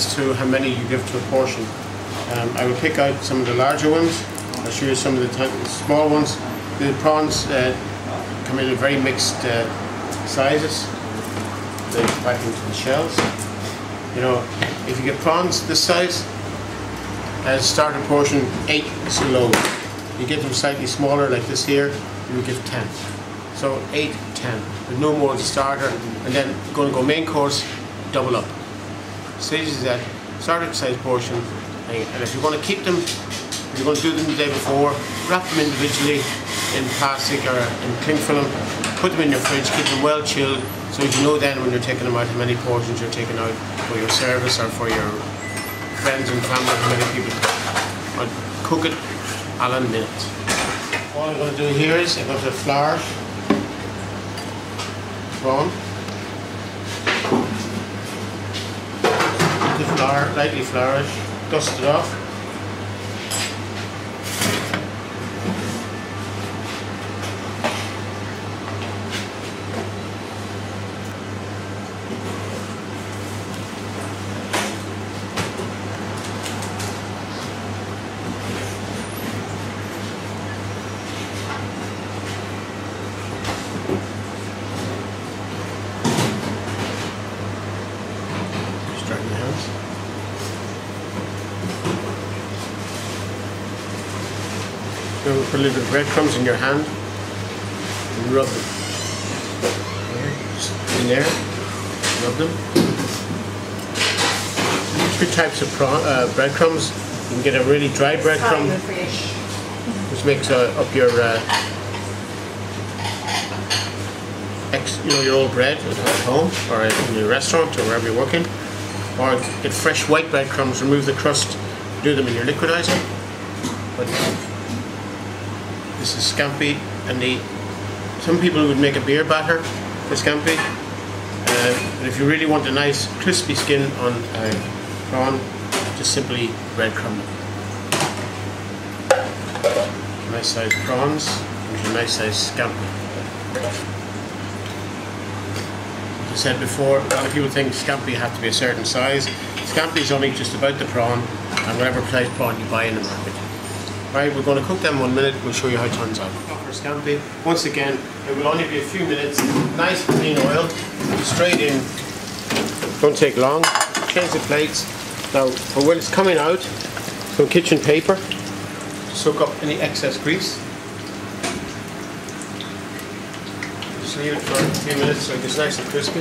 as to how many you give to a portion. I will pick out some of the larger ones. I'll show you some of the small ones. The prawns come in very mixed sizes. They go back into the shells. You know, if you get prawns this size, as starter portion, 8 is low. You get them slightly smaller, like this here, you will give 10. So 8, 10. There's no more as a starter, and then going to go main course, double up. Stages is that starter size portion, and if you want to keep them, if you're going to do them the day before, wrap them individually in plastic or in cling film, put them in your fridge, keep them well chilled, so you know then when you're taking them out how many portions you're taking out for your service or for your friends and family, how many people cook. I'll cook it a la minute. All I'm going to do here is I'm going to flour prawn. The flour, lightly flour it, dust it off. So put a little bit of breadcrumbs in your hand and rub them. Just in there, rub them. 3 types of breadcrumbs. You can get a really dry breadcrumb, which makes up your your old bread at home or in your restaurant or wherever you're working. Or get fresh white breadcrumbs, remove the crust, do them in your liquidizer. But this is scampi, and some people would make a beer batter for scampi. But if you really want a nice crispy skin on a prawn, just simply breadcrumb them. Nice sized prawns and nice sized scampi. As I said before, a lot of people think scampi have to be a certain size. Scampi is only just about the prawn and whatever size prawn you buy in the market. Right, we're going to cook them 1 minute, we'll show you how it turns out. For scampi, once again, it will only be a few minutes, nice clean oil, straight in, don't take long, change the plates. Now, for when it's coming out, some kitchen paper to soak up any excess grease. Just leave it for a few minutes so it gets nice and crispy.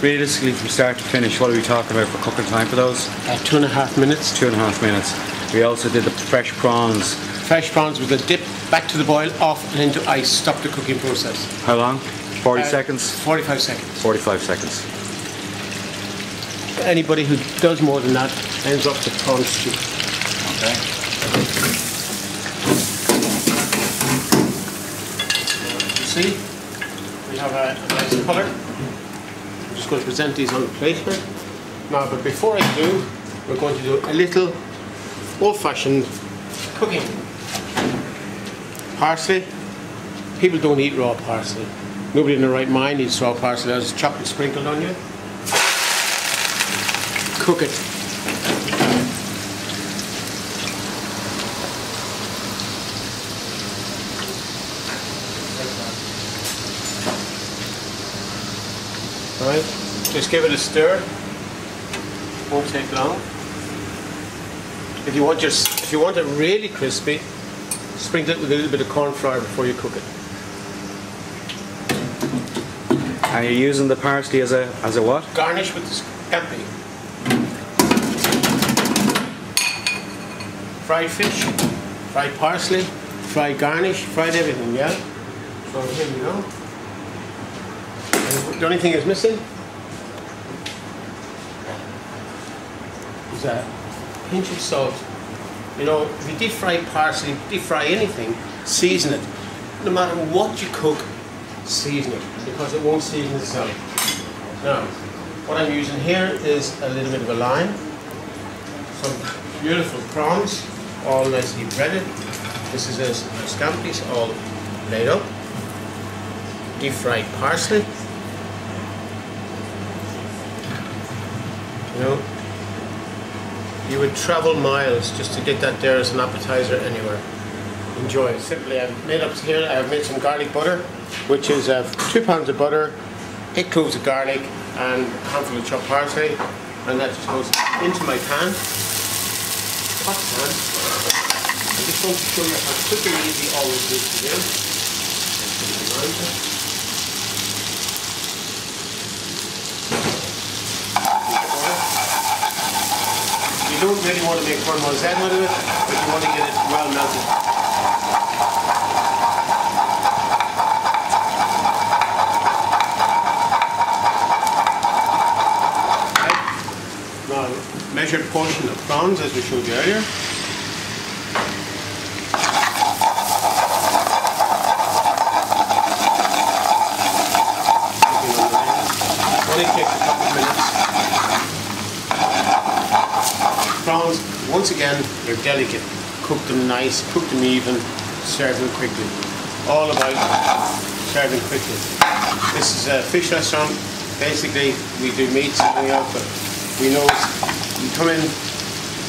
Realistically, from start to finish, what are we talking about for cooking time for those? 2.5 minutes. 2.5 minutes. We also did the fresh prawns. Fresh prawns with a dip back to the boil, off and into ice. Stop the cooking process. How long? 40 seconds? 45 seconds. 45 seconds. Anybody who does more than that ends up with prawn stew. Okay. You see, we have a nice colour. I'm just going to present these on the plate here. Now, but before I do, we're going to do a little old-fashioned cooking. Parsley. People don't eat raw parsley. Nobody in their right mind eats raw parsley. There's chocolate sprinkled on you. Cook it. Alright, just give it a stir. Won't take long. If you want it really crispy, sprinkle it with a little bit of corn flour before you cook it. Are you using the parsley as a what? Garnish with the scampi. Fried fish, fried parsley, fried garnish, fried everything, yeah? So here we go. And the only thing is missing is a pinch of salt. You know, if you deep fry parsley, deep fry anything, season it. No matter what you cook, season it, because it won't season itself. Now, what I'm using here is a little bit of a lime, some beautiful prawns, all nicely breaded. This is a scampi, all laid up. Deep fried parsley. You know, You would travel miles just to get that there as an appetizer anywhere. Enjoy. Simply, I've made up here. I've made some garlic butter, which is 2 pounds of butter, 8 cloves of garlic, and a handful of chopped parsley, and that just goes into my pan. Hot pan. I just want to show you how quick and easy all this is to do. You don't really want to make parmesan out of it, but you want to get it well melted. Now, measured portion of prawns as we showed you earlier. Only takes a couple of minutes. Prawns, once again, they're delicate. Cook them nice, cook them even, serve them quickly. All about serving quickly. This is a fish restaurant. Basically, we do meats and everything else, but we know you come in,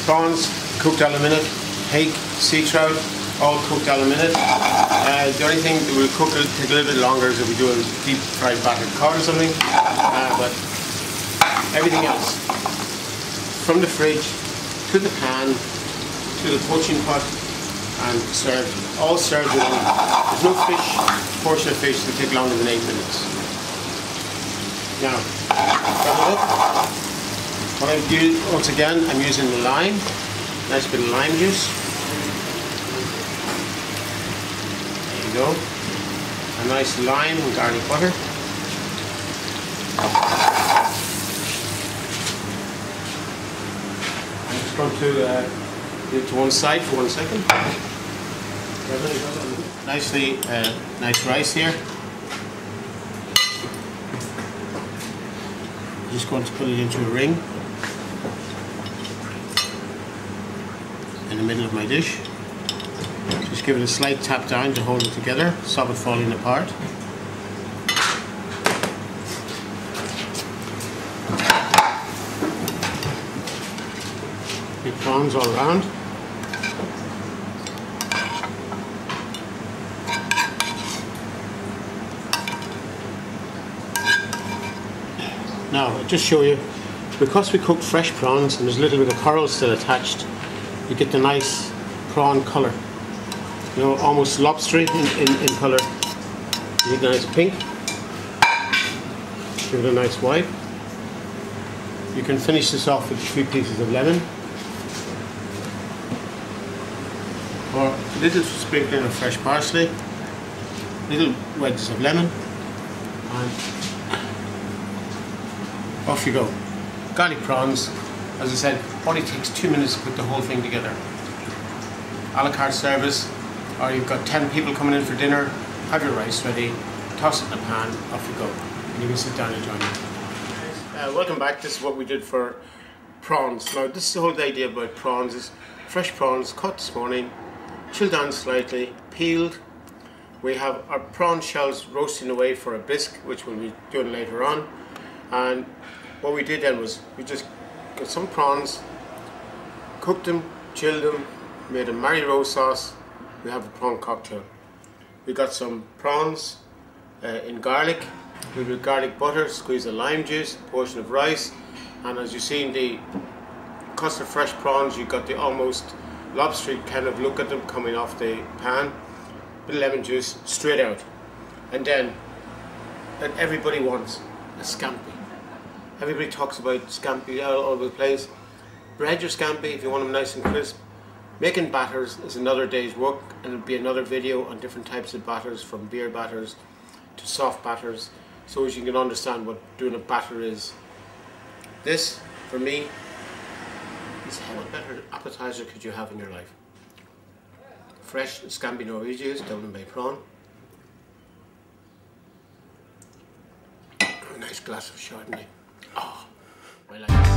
prawns cooked down a minute, hake, sea trout, all cooked down a minute. The only thing that will take a little bit longer is if we do a deep fried battered cod or something. But everything else, from the fridge to the pan to the poaching pot and served, all served with there's no portion of fish that take longer than 8 minutes. Now, what I do, once again, I'm using the lime, nice bit of lime juice. There you go. A nice lime and garlic butter. I'm just going to leave it to one side for 1 second. Nice rice here. Just going to put it into a ring in the middle of my dish. Just give it a slight tap down to hold it together, stop it falling apart. Big prawns all around. Now, I'll just show you, because we cooked fresh prawns and there's a little bit of coral still attached, you get the nice prawn colour. You know, almost lobstery in colour. You get a nice pink. Give it a nice wipe. You can finish this off with a few pieces of lemon. Or a little sprinkling of fresh parsley. Little wedges of lemon. And off you go. Garlic prawns, as I said, only takes 2 minutes to put the whole thing together. A la carte service, or you've got 10 people coming in for dinner, have your rice ready, toss it in a pan, off you go. And you can sit down and join me. Welcome back. This is what we did for prawns. Now, this is the whole idea about prawns is fresh prawns caught this morning, chilled down slightly, peeled. We have our prawn shells roasting away for a bisque, which we'll be doing later on. And what we did then was we just got some prawns, cooked them, chilled them, made a Mary Rose sauce. We have a prawn cocktail. We got some prawns in garlic, with garlic butter, squeeze of lime juice, a portion of rice, and as you've seen, because they're fresh prawns, you got the almost lobstery kind of look at them coming off the pan. Bit of lemon juice straight out, and then that everybody wants a scampi. Everybody talks about scampi all over the place. Bread your scampi if you want them nice and crisp. Making batters is another day's work, and it'll be another video on different types of batters, from beer batters to soft batters, so as you can understand what doing a batter is. This, for me, is what better appetizer could you have in your life? Fresh scampi Norwegians, Dublin Bay prawn. A nice glass of Chardonnay. Oh, I like it.